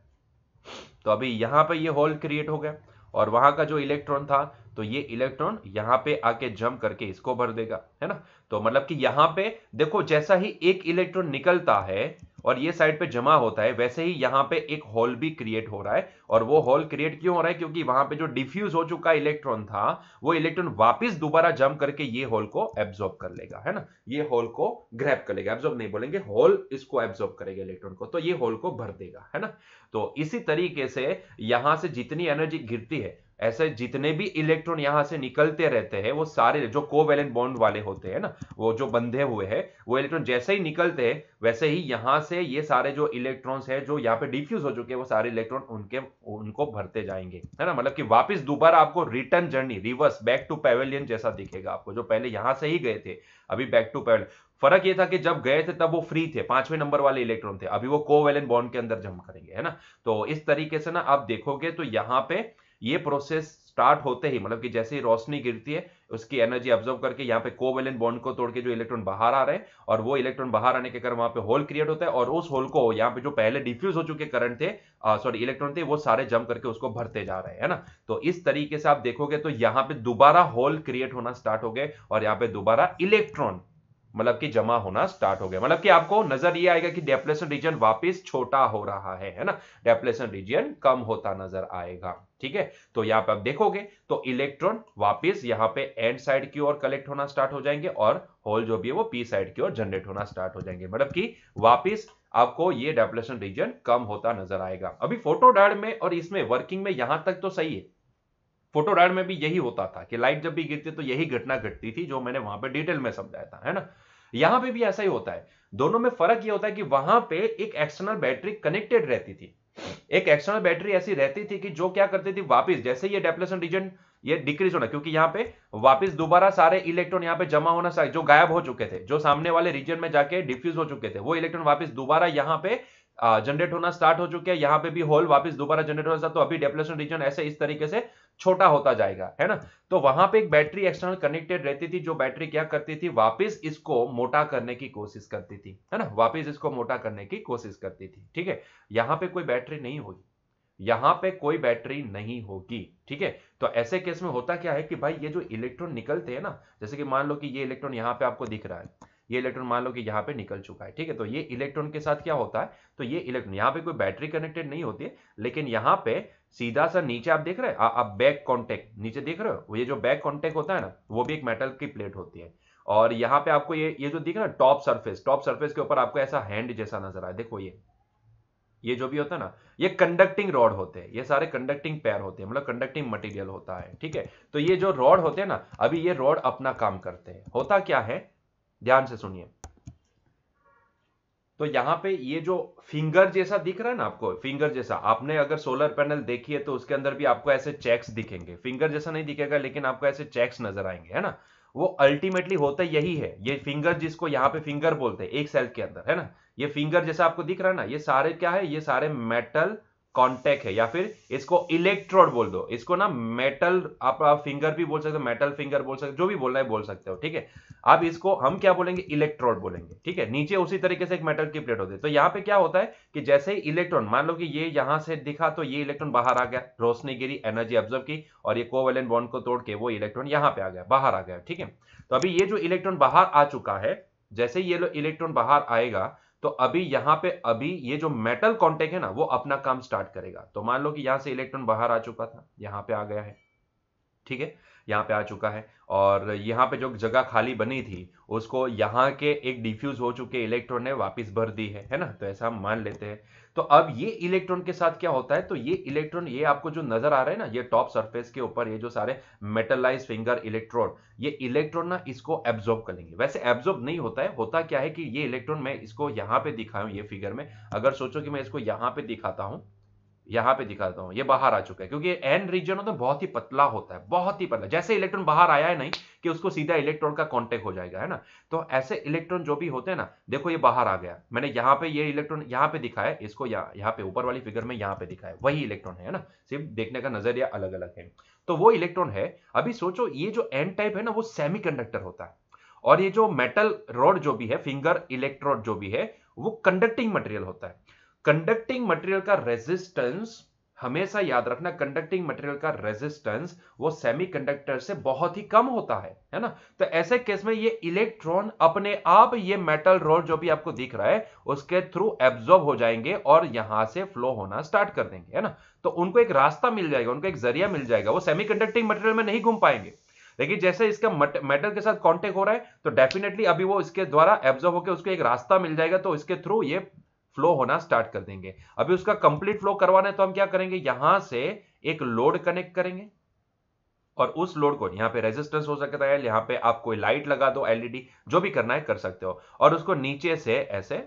तो अभी यहां पे ये होल क्रिएट हो गया, और वहां का जो इलेक्ट्रॉन था, तो ये इलेक्ट्रॉन यहां पे आके जंप करके इसको भर देगा, है ना। तो मतलब कि यहां पे देखो, जैसा ही एक इलेक्ट्रॉन निकलता है और ये साइड पे जमा होता है, वैसे ही यहां पे एक होल भी क्रिएट हो रहा है। और वो होल क्रिएट क्यों हो रहा है? क्योंकि वहां पे जो डिफ्यूज हो चुका इलेक्ट्रॉन था, वो इलेक्ट्रॉन वापस दोबारा जंप करके ये होल को एब्जॉर्ब कर लेगा, है ना। ये होल को ग्रैब कर लेगा, एब्जॉर्ब नहीं बोलेंगे, होल इसको एब्जॉर्ब करेगा इलेक्ट्रॉन को, तो ये होल को भर देगा, है ना। तो इसी तरीके से यहां से जितनी एनर्जी गिरती है, ऐसे जितने भी इलेक्ट्रॉन यहां से निकलते रहते हैं, वो सारे जो कोवेलेंट बॉन्ड वाले होते हैं ना, वो जो बंधे हुए हैं, वो इलेक्ट्रॉन जैसे ही निकलते हैं, वैसे ही यहां से ये सारे जो इलेक्ट्रॉन्स हैं जो यहाँ पे डिफ्यूज हो चुके हैं, वो सारे इलेक्ट्रॉन उनको भरते जाएंगे, है ना। मतलब कि वापस दोबारा आपको return journey, reverse back to pavilion जैसा दिखेगा आपको, जो पहले यहां से ही गए थे, अभी बैक टू पैवेलियन। फर्क ये था कि जब गए थे तब वो फ्री थे, 5वें नंबर वाले इलेक्ट्रॉन थे, अभी वो कोवेलेंट बॉन्ड के अंदर जंप करेंगे, है ना। तो इस तरीके से ना आप देखोगे तो यहां पे ये प्रोसेस स्टार्ट होते ही, मतलब कि जैसे ही रोशनी गिरती है, उसकी एनर्जी ऑब्जर्व करके यहाँ पे कोवेलेंट बॉन्ड को तोड़ के जो इलेक्ट्रॉन बाहर आ रहे हैं, और वो इलेक्ट्रॉन बाहर आने के कारण वहां पे होल क्रिएट होता है, और उस होल को यहाँ पे जो पहले डिफ्यूज हो चुके करंट थे, सॉरी इलेक्ट्रॉन थे, वो सारे जंप करके उसको भरते जा रहे हैं, है ना। तो इस तरीके से आप देखोगे तो यहाँ पे दोबारा होल क्रिएट होना स्टार्ट हो गए, और यहाँ पे दोबारा इलेक्ट्रॉन मतलब कि जमा होना स्टार्ट हो गया। मतलब कि आपको नजर ये आएगा कि डेप्लेशन रीजन वापस छोटा हो रहा है ना, डेप्लेशन रीजन कम होता नजर आएगा, ठीक है। तो यहां पे आप देखोगे तो इलेक्ट्रॉन वापस यहां पे एंड साइड की ओर कलेक्ट होना स्टार्ट हो जाएंगे, और होल जो भी है वो पी साइड की ओर जनरेट होना स्टार्ट हो जाएंगे। मतलब कि वापस आपको ये डेप्लेशन रीजन कम होता नजर आएगा। अभी फोटोडायोड में और इसमें वर्किंग में यहां तक तो सही है, फोटोडायोड में भी यही होता था कि लाइट जब भी गिरती तो यही घटना घटती थी, जो मैंने वहां पे डिटेल में समझाया था, है ना। यहां पे भी ऐसा ही होता है। दोनों में फर्क ये होता है कि वहां पे एक एक्सटर्नल बैटरी कनेक्टेड रहती थी, एक एक्सटर्नल बैटरी ऐसी रहती थी कि जो क्या करती थी, वापस जैसे ये डेप्लेशन रीजन ये डिक्रीज होना, क्योंकि यहाँ पे वापस दोबारा सारे इलेक्ट्रॉन यहाँ पे जमा होना, जो गायब हो चुके थे, जो सामने वाले रीजन में जाके डिफ्यूज हो चुके थे, वो इलेक्ट्रॉन वापस दोबारा यहाँ पे जनरेट होना स्टार्ट हो चुके हैं। यहाँ पे भी होल वापस दोबारा जनरेट होना स्टार्ट, तो अभी डिप्लेशन रीजन ऐसे इस तरीके से छोटा होता जाएगा, है ना। तो वहां पे एक बैटरी एक्सटर्नल कनेक्टेड रहती थी, जो बैटरी क्या करती थी, वापस इसको मोटा करने की कोशिश करती थी, है ना, वापस इसको मोटा करने की कोशिश करती थी, ठीक है। यहां पे कोई बैटरी नहीं होगी, यहां पे कोई बैटरी नहीं होगी, ठीक है। तो ऐसे केस में होता क्या है कि भाई ये जो इलेक्ट्रॉन निकलते हैं ना, जैसे कि मान लो कि ये इलेक्ट्रॉन यहां पे आपको दिख रहा है, ये इलेक्ट्रॉन मान लो कि यहां पे निकल चुका है, ठीक है। तो ये इलेक्ट्रॉन के साथ क्या होता है, तो ये इलेक्ट्रॉन यहां पे कोई बैटरी कनेक्टेड नहीं होती है, लेकिन यहां पे सीधा सा नीचे आप देख रहे हैं, आप बैक कॉन्टेक्ट नीचे देख रहे हो, ये जो बैक कॉन्टेक्ट होता है ना, वो भी एक मेटल की प्लेट होती है। और यहाँ पे आपको ये जो दिख रहा है टॉप सरफेस के ऊपर आपको ऐसा हैंड जैसा नजर आए, देखो ये जो भी होता है ना, ये कंडक्टिंग रॉड होते हैं, ये सारे कंडक्टिंग पेयर होते हैं, मतलब कंडक्टिंग मटेरियल होता है, ठीक है। तो ये जो रॉड होते हैं ना, अभी ये रॉड अपना काम करते हैं। होता क्या है, ध्यान से सुनिए। तो यहां पे ये जो फिंगर जैसा दिख रहा है ना आपको, फिंगर जैसा, आपने अगर सोलर पैनल देखी है तो उसके अंदर भी आपको ऐसे चेक्स दिखेंगे, फिंगर जैसा नहीं दिखेगा लेकिन आपको ऐसे चेक्स नजर आएंगे, है ना। वो अल्टीमेटली होता यही है, ये फिंगर जिसको यहाँ पे फिंगर बोलते हैं एक सेल के अंदर, है ना, ये फिंगर जैसा आपको दिख रहा है ना, ये सारे क्या है, ये सारे मेटल कॉन्टेक्ट है, या फिर इसको इलेक्ट्रोड बोल दो, इसको ना मेटल आप फिंगर भी बोल सकते हो, मेटल फिंगर बोल सकते हो, जो भी बोलना है बोल सकते हो, ठीक है। अब इसको हम क्या बोलेंगे, इलेक्ट्रोड बोलेंगे, ठीक है। नीचे उसी तरीके से एक मेटल की प्लेट होती है। तो यहाँ पे क्या होता है कि जैसे ही इलेक्ट्रॉन, मान लो कि ये यहां से दिखा तो ये इलेक्ट्रॉन बाहर आ गया, रोशनी गिरी, एनर्जी ऑब्जर्व की, और ये कोवेलेंट बॉन्ड को तोड़ के वो इलेक्ट्रॉन यहाँ पे आ गया, बाहर आ गया, ठीक है। तो अभी ये जो इलेक्ट्रॉन बाहर आ चुका है, जैसे ये इलेक्ट्रॉन बाहर आएगा, तो अभी यहां पे अभी ये जो मेटल कांटेक्ट है ना, वो अपना काम स्टार्ट करेगा। तो मान लो कि यहां से इलेक्ट्रॉन बाहर आ चुका था, यहां पे आ गया है, ठीक है, यहाँ पे आ चुका है, और यहाँ पे जो जगह खाली बनी थी उसको यहाँ के एक डिफ्यूज हो चुके इलेक्ट्रॉन ने वापस भर दी है ना। तो ऐसा हम मान लेते हैं। तो अब ये इलेक्ट्रॉन के साथ क्या होता है, तो ये इलेक्ट्रॉन, ये आपको जो नजर आ रहा है ना, ये टॉप सरफेस के ऊपर ये जो सारे मेटलाइज फिंगर इलेक्ट्रोड, ये इलेक्ट्रॉन ना इसको एब्जॉर्ब कर लेंगे। वैसे एब्जॉर्ब नहीं होता है, होता क्या है कि ये इलेक्ट्रॉन, मैं इसको यहाँ पे दिखाऊं, ये फिगर में अगर सोचो कि मैं इसको यहाँ पे दिखाता हूं, यहां पे दिखाता हूं, ये बाहर आ चुका है, क्योंकि एन रीजन होता है बहुत ही पतला होता है, बहुत ही पतला, जैसे इलेक्ट्रॉन बाहर आया है नहीं कि उसको सीधा इलेक्ट्रॉन का कांटेक्ट हो जाएगा, है ना। तो ऐसे इलेक्ट्रॉन जो भी होते हैं ना, देखो ये बाहर आ गया, मैंने यहाँ पे ये इलेक्ट्रॉन यहाँ पे दिखाया, इसको यहाँ पे ऊपर वाली फिगर में यहाँ पे दिखाया, वही इलेक्ट्रॉन है ना, सिर्फ देखने का नजरिया अलग अलग है। तो वो इलेक्ट्रॉन है। अभी सोचो ये जो एन टाइप है ना, वो सेमीकंडक्टर होता है, और ये जो मेटल रॉड जो भी है, फिंगर इलेक्ट्रोड जो भी है, वो कंडक्टिंग मटेरियल होता है। कंडक्टिंग मटेरियल का रेजिस्टेंस, हमेशा याद रखना, कंडक्टिंग मटेरियल का रेजिस्टेंस वो सेमीकंडक्टर से बहुत ही कम होता है ना। तो ऐसे केस में ये इलेक्ट्रॉन अपने आप ये मेटल रॉड जो भी आपको दिख रहा है उसके थ्रू एब्जॉर्ब हो जाएंगे और यहां से फ्लो होना स्टार्ट कर देंगे, है ना। तो उनको एक रास्ता मिल जाएगा, उनको एक जरिया मिल जाएगा, वो सेमीकंडक्टिंग मटेरियल में नहीं घूम पाएंगे। लेकिन जैसे इसका मेटल के साथ कांटेक्ट हो रहा है, तो डेफिनेटली अभी वो इसके द्वारा एब्जॉर्ब होकर उसको एक रास्ता मिल जाएगा, तो इसके थ्रू ये फ्लो होना स्टार्ट कर देंगे। अभी उसका कंप्लीट फ्लो करवाना है, तो हम क्या करेंगे, यहां से एक लोड कनेक्ट करेंगे, और उस लोड को, यहां पे रेजिस्टेंस हो सकता है, यहां पे आप कोई लाइट लगा दो, एलईडी, जो भी करना है कर सकते हो, और उसको नीचे से ऐसे,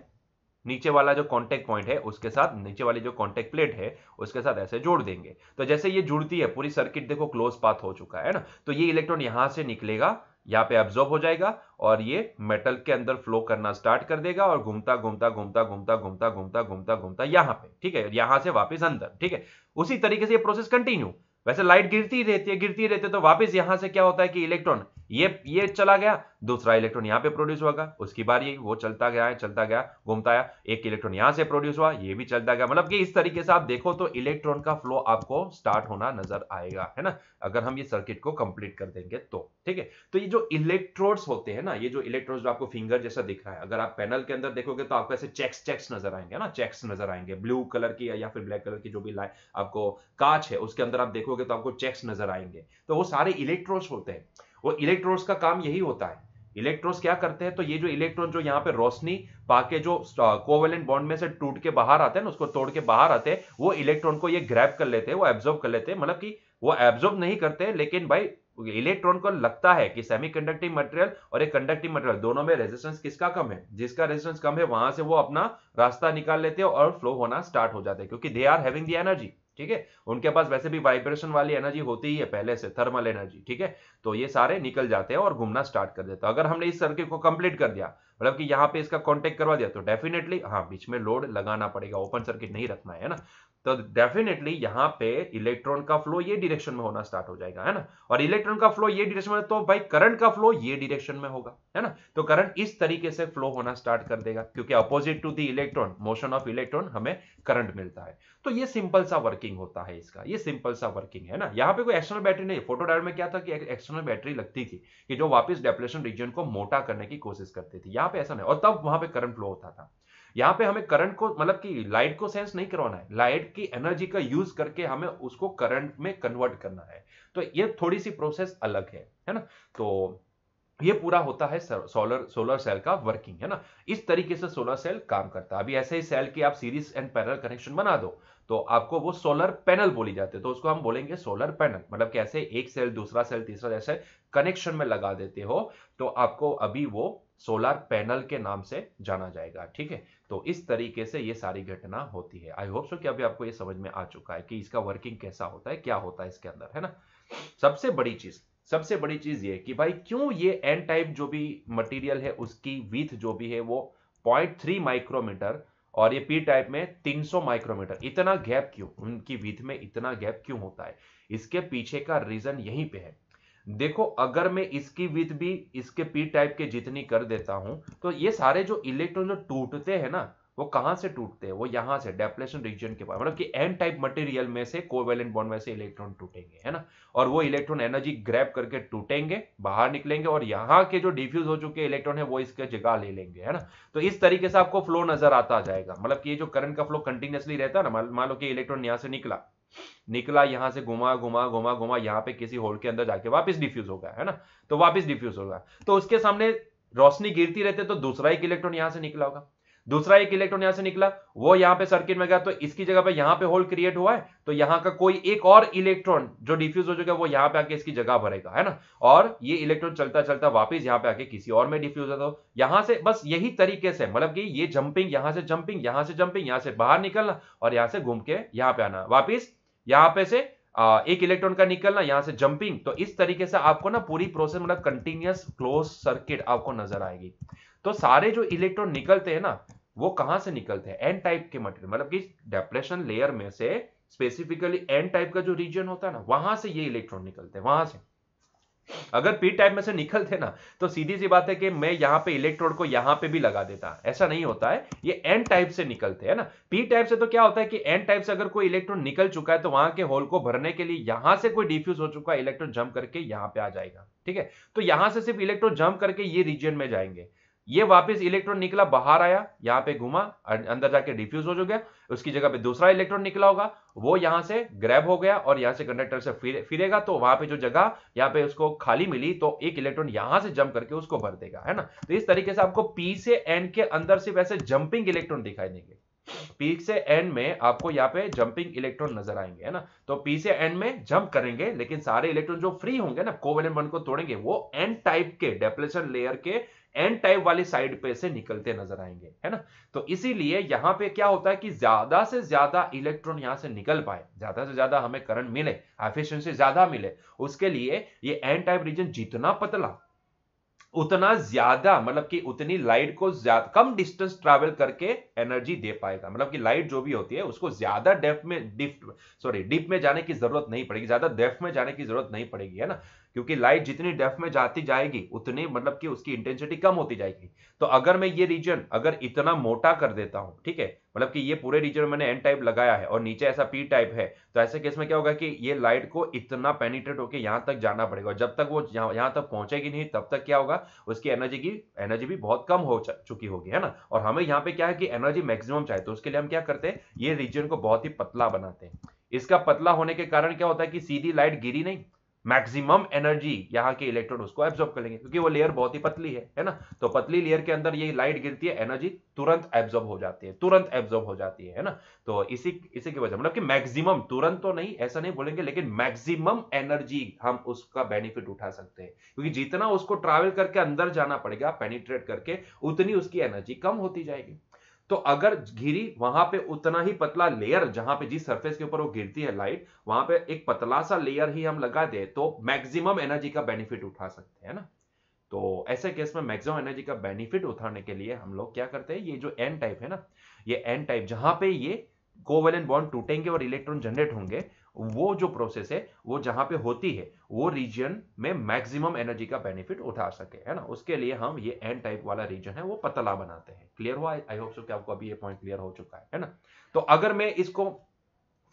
नीचे वाला जो कांटेक्ट पॉइंट है उसके साथ, नीचे वाली जो कांटेक्ट प्लेट है उसके साथ ऐसे जोड़ देंगे। तो जैसे ये जुड़ती है, पूरी सर्किट देखो क्लोज पाथ हो चुका है ना। तो ये इलेक्ट्रॉन यहां से निकलेगा, यहाँ पे एब्जॉर्ब हो जाएगा, और ये मेटल के अंदर फ्लो करना स्टार्ट कर देगा, और घूमता घूमता घूमता घूमता घूमता घूमता घूमता घूमता यहाँ पे, ठीक है, यहां से वापस अंदर, ठीक है। उसी तरीके से ये प्रोसेस कंटिन्यू। वैसे लाइट गिरती रहती है, तो वापस यहां से क्या होता है कि इलेक्ट्रॉन ये चला गया, दूसरा इलेक्ट्रॉन यहां पे प्रोड्यूस होगा, उसकी बारी, वो चलता गया घूमता आया, एक इलेक्ट्रॉन यहां से प्रोड्यूस हुआ, ये भी चलता गया, मतलब कि इस तरीके से आप देखो तो इलेक्ट्रॉन का फ्लो आपको स्टार्ट होना नजर आएगा, है ना, अगर हम ये सर्किट को कंप्लीट कर देंगे तो, ठीक है। तो ये जो इलेक्ट्रोड्स होते हैं ना, ये जो इलेक्ट्रोड्स आपको फिंगर जैसा दिख रहा है, अगर आप पैनल के अंदर देखोगे तो आपको ऐसे चेक्स नजर आएंगे ना, चेक्स नजर आएंगे, ब्लू कलर की या फिर ब्लैक कलर की जो भी आपको कांच है उसके अंदर आप देखोगे तो आपको चेक्स नजर आएंगे। तो वो सारे इलेक्ट्रोड्स होते हैं। वो इलेक्ट्रोड्स का काम यही होता है। इलेक्ट्रोड्स क्या करते हैं, तो ये जो इलेक्ट्रॉन जो यहाँ पे रोशनी पाके जो कोवेलेंट बॉन्ड में से टूट के बाहर आते हैं ना, उसको तोड़ के बाहर आते हैं, वो इलेक्ट्रॉन को ये ग्रैब कर लेते हैं, वो एब्जॉर्ब कर लेते हैं, मतलब कि वो एब्जॉर्ब नहीं करते, लेकिन भाई इलेक्ट्रॉन को लगता है कि सेमीकंडक्टिंग मटेरियल और एक कंडक्टिंग मटेरियल दोनों में रेजिस्टेंस किसका कम है, जिसका रेजिस्टेंस कम है वहां से वो अपना रास्ता निकाल लेते हैं और फ्लो होना स्टार्ट हो जाते हैं, क्योंकि they are having the energy, ठीक है, उनके पास वैसे भी वाइब्रेशन वाली एनर्जी होती ही है पहले से, थर्मल एनर्जी, ठीक है, तो ये सारे निकल जाते हैं और घूमना स्टार्ट कर देते हैं। अगर हमने इस सर्किट को कंप्लीट कर दिया, मतलब कि यहाँ पे इसका कांटेक्ट करवा दिया, तो डेफिनेटली हाँ बीच में लोड लगाना पड़ेगा, ओपन सर्किट नहीं रखना है ना, तो डेफिनेटली यहाँ पे इलेक्ट्रॉन का फ्लो ये डायरेक्शन में होना स्टार्ट हो जाएगा, है ना, और इलेक्ट्रॉन का फ्लो ये डायरेक्शन में, तो भाई करंट का फ्लो ये डायरेक्शन में होगा, है ना, तो करंट इस तरीके से फ्लो होना स्टार्ट कर देगा, क्योंकि opposite to the electron, motion of electron, हमें करंट मिलता है। तो ये सिंपल सा वर्किंग होता है इसका, ये सिंपल सा वर्किंग है ना। यहाँ पे कोई एक्सटर्नल बैटरी नहीं, फोटोडायोड में क्या था कि एक्सटर्नल बैटरी लगती थी कि जो वापस डेप्लेशन रीजन को मोटा करने की कोशिश करती थी, यहाँ पे ऐसा नहीं, और तब वहां पे करंट फ्लो होता था। यहाँ पे हमें करंट को, मतलब कि लाइट को सेंस नहीं करवाना है, लाइट की एनर्जी का यूज करके हमें उसको करंट में कन्वर्ट करना है, तो ये थोड़ी सी प्रोसेस अलग है ना। तो ये पूरा होता है सोलर सेल का वर्किंग, है ना, इस तरीके से सोलर सेल काम करता है। अभी ऐसे ही सेल की आप सीरीज एंड पैरेलल कनेक्शन बना दो तो आपको वो सोलर पैनल बोली जाती है, तो उसको हम बोलेंगे सोलर पैनल, मतलब कैसे एक सेल दूसरा सेल तीसरा जैसे कनेक्शन में लगा देते हो, तो आपको अभी वो सोलर पैनल के नाम से जाना जाएगा, ठीक है। तो इस तरीके से ये सारी घटना होती है। आई होप सो कि अभी आपको ये समझ में आ चुका है कि इसका वर्किंग कैसा होता है, क्या होता है इसके अंदर, है ना। सबसे बड़ी चीज ये कि भाई क्यों ये एन टाइप जो भी मटेरियल है उसकी विथ जो भी है वो 0.3 माइक्रोमीटर, और ये पी टाइप में 300 माइक्रोमीटर, इतना गैप क्यों, उनकी विथ में इतना गैप क्यों होता है, इसके पीछे का रीजन यहीं पे है। देखो अगर मैं इसकी विथ भी इसके पी टाइप के जितनी कर देता हूं, तो ये सारे जो इलेक्ट्रॉन जो टूटते हैं ना, वो कहां से टूटते हैं, वो यहां से डेप्लेशन रीजन के पास, मतलब कि एन टाइप मटेरियल में से कोवेलेंट बॉन्ड में से इलेक्ट्रॉन टूटेंगे, है ना, और वो इलेक्ट्रॉन एनर्जी ग्रैब करके टूटेंगे, बाहर निकलेंगे, और यहाँ के जो डिफ्यूज हो चुके इलेक्ट्रॉन है वो इसके जगह ले लेंगे, है ना। तो इस तरीके से आपको फ्लो नजर आता जाएगा, मतलब कि ये जो करंट का फ्लो कंटिन्यूसली रहता है ना, मान लो कि इलेक्ट्रॉन यहां से निकला यहां से घुमा घुमा घुमा घुमा यहाँ पे किसी होल के अंदर जाके वापस डिफ्यूज होगा, है ना, तो वापस डिफ्यूज होगा, तो उसके सामने रोशनी गिरती रहती है, तो दूसरा एक इलेक्ट्रॉन यहां से निकला होगा, दूसरा एक इलेक्ट्रॉन यहां से निकला, वो यहां पे सर्किट में गया, तो इसकी जगह पे यहां पे होल क्रिएट हुआ है, तो यहां का कोई एक और इलेक्ट्रॉन जो डिफ्यूज हो चुका है वो यहां पे आके इसकी जगह भरेगा, है ना, और ये इलेक्ट्रॉन चलता चलता वापस यहां पे आके किसी और में डिफ्यूज होता है, यहां से बस यही तरीके से, मतलब कि ये जंपिंग, यहां से जंपिंग, यहां से जंपिंग, यहां से बाहर निकलना, और यहां से घूम के यहां पे आना, वापिस यहां पे से एक इलेक्ट्रॉन का निकलना, यहां से जंपिंग, तो इस तरीके से आपको ना पूरी प्रोसेस, मतलब कंटिन्यूअस क्लोज सर्किट आपको नजर आएगी। तो सारे जो इलेक्ट्रॉन निकलते हैं ना, वो कहां से निकलते हैं, एन टाइप के मटेरियल, मतलब कि डेप्लेशन लेयर में से स्पेसिफिकली एन टाइप का जो रीजन होता है ना, वहां से ये इलेक्ट्रॉन निकलते हैं, वहां से। अगर पी टाइप में से निकलते ना, तो सीधी सी बात है कि मैं यहां पे इलेक्ट्रोड को यहां पे भी लगा देता, ऐसा नहीं होता है, ये एन टाइप से निकलते हैं ना। पी टाइप से तो क्या होता है कि एन टाइप से अगर कोई इलेक्ट्रॉन निकल चुका है, तो वहां के होल को भरने के लिए यहां से कोई डिफ्यूज हो चुका इलेक्ट्रॉन जंप करके यहां पे आ जाएगा, ठीक है, तो यहां से सिर्फ इलेक्ट्रॉन जंप करके ये रीजन में जाएंगे, ये वापस इलेक्ट्रॉन निकला बाहर आया, यहां पे घुमा, अंदर जाके डिफ्यूज हो गया, उसकी जगह पे दूसरा इलेक्ट्रॉन निकला होगा, वो यहां से ग्रैब हो गया और यहां से कंडक्टर से फिरेगा, तो वहां पे जो जगह यहां पे उसको खाली मिली, तो एक इलेक्ट्रॉन यहां से जंप करके उसको भर देगा, है ना। तो इस तरीके से आपको पी से एन के अंदर सिर्फ ऐसे जंपिंग इलेक्ट्रॉन दिखाई देंगे, पी से एन में आपको यहाँ पे जंपिंग इलेक्ट्रॉन नजर आएंगे, है ना, तो पी से एन में जंप करेंगे, लेकिन सारे इलेक्ट्रॉन जो फ्री होंगे ना, कोवेलेंट बॉन्ड को तोड़ेंगे, वो एन टाइप के डेप्लेशन लेयर के एन टाइप वाली साइड पे से निकलते नजर आएंगे, है ना। तो इसीलिए यहां पे क्या होता है कि ज्यादा से ज्यादा इलेक्ट्रॉन यहां से निकल पाए, ज्यादा से ज्यादा हमें करंट मिले, एफिशिएंसी ज्यादा मिले, उसके लिए ये एन टाइप रीजन जितना पतला उतना ज्यादा, मतलब कि उतनी लाइट को ज्यादा कम डिस्टेंस ट्रैवल करके एनर्जी दे पाएगा, मतलब कि लाइट जो भी होती है उसको ज्यादा डीप में जाने की जरूरत नहीं पड़ेगी, ज्यादा डेप्थ में जाने की जरूरत नहीं पड़ेगी, है ना, क्योंकि लाइट जितनी डेप्थ में जाती जाएगी उतनी, मतलब कि उसकी इंटेंसिटी कम होती जाएगी। तो अगर मैं ये रीजन अगर इतना मोटा कर देता हूं, ठीक है, मतलब कि ये पूरे रीजन में मैंने एन टाइप लगाया है और नीचे ऐसा पी टाइप है, तो ऐसे केस में क्या होगा कि ये लाइट को इतना पेनिट्रेट होकर यहां तक जाना पड़ेगा, और जब तक वो यहां तक पहुंचेगी नहीं, तब तक क्या होगा, उसकी एनर्जी भी बहुत कम हो चुकी होगी, है ना। और हमें यहाँ पे क्या है कि एनर्जी मैक्सिमम चाहिए, तो उसके लिए हम क्या करते हैं, ये रीजन को बहुत ही पतला बनाते हैं। इसका पतला होने के कारण क्या होता है कि सीधी लाइट गिरी नहीं, मैक्सिमम एनर्जी यहाँ के इलेक्ट्रॉन उसको एब्जॉर्ब कर लेंगे, क्योंकि वो लेयर बहुत ही पतली है ना, तो पतली लेयर के अंदर ये लाइट गिरती है, एनर्जी तुरंत एब्जॉर्ब हो जाती है ना। तो इसी की वजह, मतलब कि मैक्सिमम, तुरंत तो नहीं ऐसा नहीं बोलेंगे, लेकिन मैक्सिमम एनर्जी हम उसका बेनिफिट उठा सकते हैं, क्योंकि जितना उसको ट्रैवल करके अंदर जाना पड़ेगा पेनिट्रेट करके, उतनी उसकी एनर्जी कम होती जाएगी। तो अगर घिरी वहां पे उतना ही पतला लेयर, जहां पे जिस सरफेस के ऊपर वो गिरती है लाइट, वहां पे एक पतला सा लेयर ही हम लगा दे तो मैक्सिमम एनर्जी का बेनिफिट उठा सकते हैं ना। तो ऐसे केस में मैक्सिमम एनर्जी का बेनिफिट उठाने के लिए हम लोग क्या करते हैं, ये जो एन टाइप है ना, ये एन टाइप जहां पे ये कोवेलेंट बॉन्ड टूटेंगे और इलेक्ट्रॉन जनरेट होंगे, वो जो प्रोसेस है वो जहां पे होती है वो रीजन में मैक्सिमम एनर्जी का बेनिफिट उठा सके, है ना, उसके लिए हम ये एन टाइप वाला रीजन है वो पतला बनाते हैं। क्लियर हुआ? आई होप सो कि आपको अभी ये पॉइंट क्लियर हो चुका है ना। तो अगर मैं इसको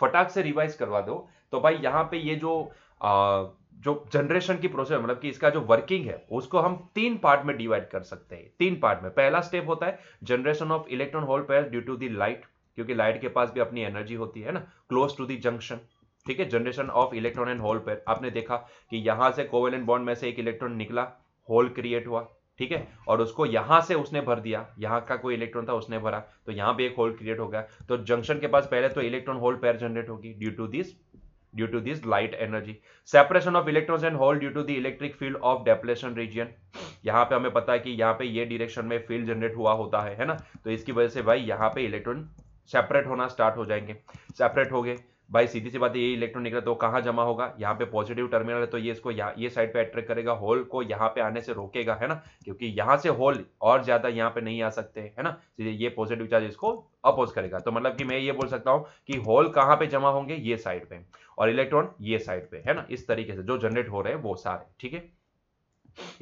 फटाक से रिवाइज करवा दो तो भाई यहां पे ये जो जनरेशन की प्रोसेस, मतलब कि इसका जो वर्किंग है उसको हम तीन पार्ट में डिवाइड कर सकते हैं। तीन पार्ट में पहला स्टेप होता है generation of electron hole pair due to the light, क्योंकि लाइट के पास भी अपनी एनर्जी होती है ना, क्लोज टू द जंक्शन। ठीक है, generation of electron and hole pair, आपने देखा कि यहां से कोवेलेंट बॉन्ड में से एक इलेक्ट्रॉन निकला, होल क्रिएट हुआ, ठीक है, और उसको यहां से उसने भर दिया, यहां का कोई इलेक्ट्रॉन था उसने भरा, तो यहां पे एक होल क्रिएट हो गया। तो जंक्शन के पास पहले तो इलेक्ट्रॉन होल पेयर जनरेट होगी due to this light energy. Separation of electrons and hole due to the electric field of depletion region, यहां पे हमें पता है कि यहां पे ये डायरेक्शन में फील्ड जनरेट हुआ होता है ना, तो इसकी वजह से भाई यहां पे इलेक्ट्रॉन सेपरेट होना स्टार्ट हो जाएंगे। सेपरेट हो गए भाई, सीधी सी बात है, ये इलेक्ट्रॉन निकला तो कहां जमा होगा, यहाँ पे पॉजिटिव टर्मिनल है तो ये इसको ये साइड पे अट्रैक्ट करेगा, होल को यहाँ पे आने से रोकेगा, है ना, क्योंकि यहाँ से होल और ज्यादा यहाँ पे नहीं आ सकते, है ना, ये पॉजिटिव चार्ज इसको अपोज करेगा। तो मतलब कि मैं ये बोल सकता हूँ कि होल कहाँ पे जमा होंगे, ये साइड पे, और इलेक्ट्रॉन ये साइड पे, है ना, इस तरीके से जो जनरेट हो रहे हैं वो सारे। ठीक है,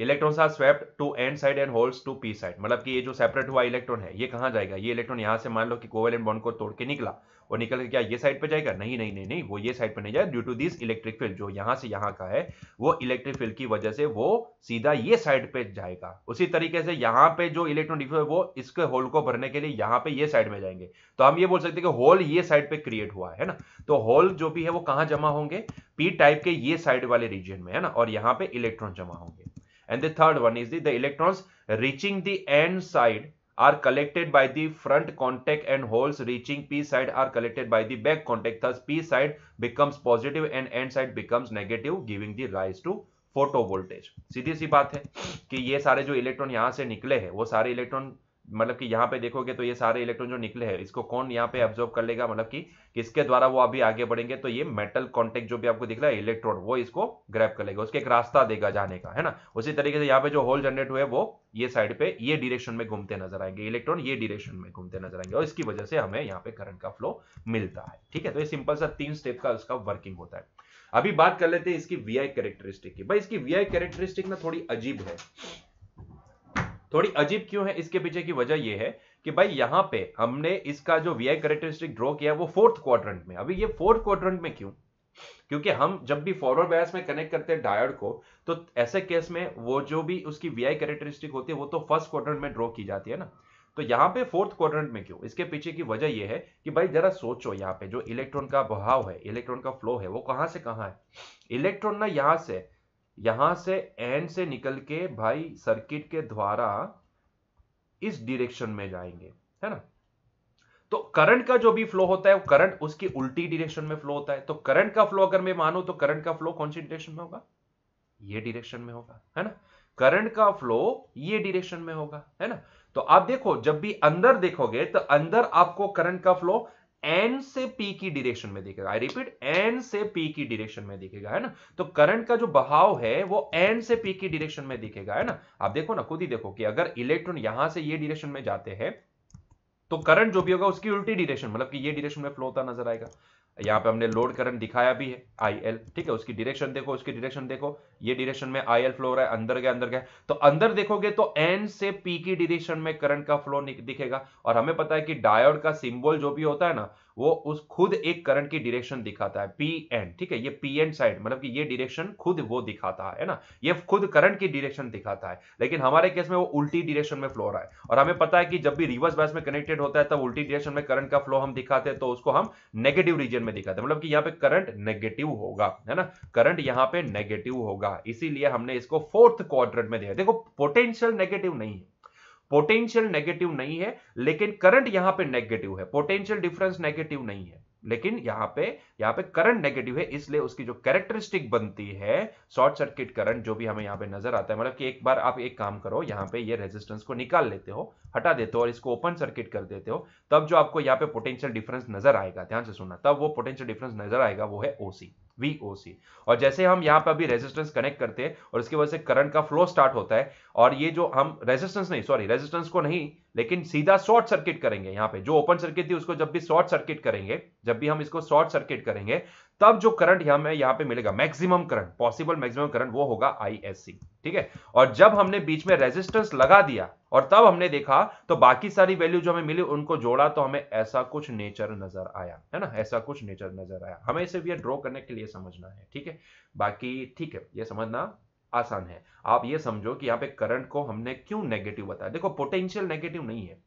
electrons are swept to n side and holes to p side, मतलब कि ये जो सेपरेट हुआ इलेक्ट्रॉन है ये कहां जाएगा, ये इलेक्ट्रॉन यहां से मान लो कि कोवेलेंट बॉन्ड को तोड़ के निकला, वो निकल के क्या ये साइड पे जाएगा, नहीं नहीं नहीं नहीं, वो ये साइड पे नहीं जाएगा, due to this electric field जो यहां से यहां का है, वो इलेक्ट्रिक फील्ड की वजह से वो सीधा ये साइड पे जाएगा। उसी तरीके से यहां पे जो इलेक्ट्रॉन डिफ्यूज है वो इसके होल को भरने के लिए यहां पे ये साइड में जाएंगे, तो हम ये बोल सकते हैं कि होल ये साइड पे क्रिएट हुआ है ना। तो होल जो भी है वो कहां जमा होंगे, पी टाइप के ये साइड वाले रीजन में, है ना, और यहां पे इलेक्ट्रॉन जमा होंगे। And the third one is the electrons reaching the n side are collected by the front contact and holes reaching p side are collected by the back contact. Thus p side becomes positive and n side becomes negative, giving the rise to photovoltage. सीधी सी बात है कि ये सारे जो इलेक्ट्रॉन यहां से निकले हैं वो सारे इलेक्ट्रॉन, मतलब कि यहाँ पे देखोगे तो ये सारे इलेक्ट्रॉन जो निकले हैं इसको कौन यहाँ पे एब्जॉर्ब कर लेगा, मतलब कि किसके द्वारा वो अभी आगे बढ़ेंगे, तो ये मेटल कांटेक्ट जो भी आपको दिख रहा है इलेक्ट्रॉन, वो इसको ग्रैब कर लेगा, उसके एक रास्ता देगा जाने का, है ना। उसी तरीके से यहाँ पे जो होल जनरेट हुए वो ये साइड पे ये डायरेक्शन में घूमते नजर आएंगे, इलेक्ट्रॉन ये डायरेक्शन में घूमते नजर आएंगे, और इसकी वजह से हमें यहाँ पे करंट का फ्लो मिलता है। ठीक है, तो ये सिंपल सा 3 स्टेप का उसका वर्किंग होता है। अभी बात कर लेते हैं इसकी वीआई कैरेक्टरिस्टिक की। भाई इसकी वीआई कैरेक्टरिस्टिक ना थोड़ी अजीब है। थोड़ी अजीब क्यों है, इसके पीछे की वजह यह है कि भाई यहां पे हमने इसका जो वीआई कैरेक्टरिस्टिक ड्रॉ किया वो फोर्थ क्वाड्रेंट में। अभी ये फोर्थ क्वाड्रेंट में क्यों, क्योंकि हम जब भी फॉरवर्ड बायस में कनेक्ट करते हैं डायोड को, तो ऐसे केस में वो जो भी उसकी वीआई कैरेक्टरिस्टिक होती है वो तो फर्स्ट क्वाड्रेंट में ड्रॉ की जाती है ना, तो यहां पे फोर्थ क्वाड्रेंट में क्यों, इसके पीछे की वजह यह है कि भाई जरा सोचो, यहाँ पे जो इलेक्ट्रॉन का बहाव है, इलेक्ट्रॉन का फ्लो है, वो कहां से कहां है। इलेक्ट्रॉन ना यहां से एन से निकल के भाई सर्किट के द्वारा इस डायरेक्शन में जाएंगे, है ना। तो करंट का जो भी फ्लो होता है वो करंट उसकी उल्टी डायरेक्शन में फ्लो होता है। तो करंट का फ्लो अगर मैं मानूं तो करंट का फ्लो कौन सी डायरेक्शन में होगा, ये डायरेक्शन में होगा, है ना। करंट का फ्लो ये डायरेक्शन में होगा, है ना। तो आप देखो जब भी अंदर देखोगे तो अंदर आपको करंट का फ्लो एन से पी की डायरेक्शन में दिखेगा। आई रिपीट, एन से पी की डायरेक्शन में दिखेगा, है ना। तो करंट का जो बहाव है वो एन से पी की डायरेक्शन में दिखेगा, है ना। आप देखो ना, खुद ही देखो कि अगर इलेक्ट्रॉन यहां से ये डायरेक्शन में जाते हैं तो करंट जो भी होगा उसकी उल्टी डायरेक्शन, मतलब कि ये डायरेक्शन में फ्लो होता नजर आएगा। यहाँ पे हमने लोड करंट दिखाया भी है IL, ठीक है, उसकी डायरेक्शन देखो, उसकी डायरेक्शन देखो, ये डायरेक्शन में IL फ्लो हो रहा है, अंदर गया, तो अंदर देखोगे तो N से P की डायरेक्शन में करंट का फ्लो दिखेगा। और हमें पता है कि डायोड का सिंबल जो भी होता है ना, वो उस खुद एक करंट की डायरेक्शन दिखाता है, PN, ठीक है, ये PN साइड, मतलब कि ये डायरेक्शन खुद वो दिखाता है ना, ये खुद करंट की डायरेक्शन दिखाता है। लेकिन हमारे केस में वो उल्टी डायरेक्शन में फ्लो हो रहा है, और हमें पता है कि जब भी रिवर्स बायस में कनेक्टेड होता है तब उल्टी डायरेक्शन में करंट का फ्लो हम दिखाते हैं, तो उसको हम नेगेटिव रीजन में दिखाते हैं, मतलब कि यहाँ पे करंट नेगेटिव होगा, है ना, करंट यहाँ पे नेगेटिव होगा। इसीलिए हमने इसको फोर्थ क्वाड्रेंट में दिया। देखो पोटेंशियल नेगेटिव नहीं है, पोटेंशियल नेगेटिव नहीं है, लेकिन करंट यहां पे नेगेटिव है, पोटेंशियल डिफरेंस नेगेटिव नहीं है। लेकिन यहाँ पे करंट नेगेटिव है, इसलिए उसकी जो कैरेक्टरिस्टिक बनती है शॉर्ट सर्किट करंट जो भी हमें यहाँ पे नजर आता है, मतलब कि एक बार आप एक काम करो, यहाँ पे ये रेजिस्टेंस को निकाल लेते हो, हटा देते हो और इसको ओपन सर्किट कर देते हो, तब जो आपको यहाँ पे पोटेंशियल डिफरेंस नजर आएगा, ध्यान से सुनना, तब वो पोटेंशियल डिफरेंस नजर आएगा, वो है ओसी, VOC। और जैसे हम यहाँ पे अभी रेजिस्टेंस कनेक्ट करते हैं और इसकी वजह से करंट का फ्लो स्टार्ट होता है, और ये जो हम रेजिस्टेंस को नहीं, लेकिन सीधा शॉर्ट सर्किट करेंगे, यहाँ पे जो ओपन सर्किट थी उसको जब भी शॉर्ट सर्किट करेंगे, जब भी हम इसको शॉर्ट सर्किट करेंगे, तब जो करंट हमें यहाँ पे मिलेगा, maximum current, possible maximum current, वो होगा ISC, ठीक है। और जब हमने बीच में रेजिस्टेंस लगा दिया और तब हमने देखा तो बाकी सारी वैल्यू जो हमें मिली उनको जोड़ा तो हमें ऐसा कुछ नेचर नजर आया, है ना, ऐसा कुछ नेचर नजर आया। हमें इसे भी ड्रॉ करने के लिए समझना है, ठीक है। बाकी ठीक है, ये समझना आसान है। आप ये समझो कि यहाँ पे करंट को हमने क्यों नेगेटिव बताया। देखो पोटेंशियल नेगेटिव नहीं है,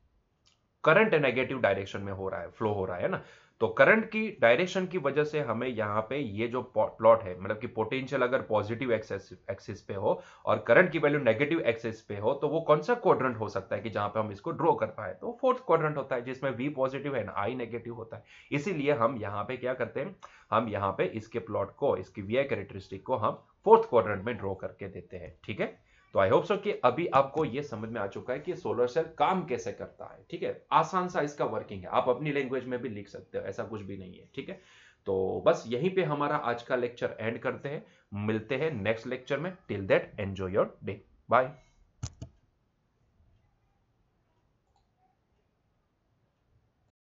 करंट नेगेटिव डायरेक्शन में हो रहा है, फ्लो हो रहा है ना, तो करंट की डायरेक्शन की वजह से हमें यहाँ पे ये जो प्लॉट है, मतलब कि पोटेंशियल अगर पॉजिटिव एक्सिस पे हो और करंट की वैल्यू नेगेटिव एक्सिस पे हो, तो वो कौन सा क्वाड्रेंट हो सकता है कि जहां पे हम इसको ड्रॉ कर पाए, तो फोर्थ क्वाड्रेंट होता है जिसमें V पॉजिटिव है ना, I नेगेटिव होता है। इसीलिए हम यहाँ पे क्या करते हैं, हम यहाँ पे इसके प्लॉट को, इसकी VI कैरेक्टरिस्टिक को हम फोर्थ क्वाड्रेंट में ड्रॉ करके देते हैं, ठीक है। तो आई होप सो कि अभी आपको ये समझ में आ चुका है कि सोलर सेल काम कैसे करता है, ठीक है। आसान सा इसका वर्किंग है, आप अपनी लैंग्वेज में भी लिख सकते हो, ऐसा कुछ भी नहीं है, ठीक है। तो बस यहीं पे हमारा आज का लेक्चर एंड करते हैं, मिलते हैं नेक्स्ट लेक्चर में। Till that enjoy your day, bye.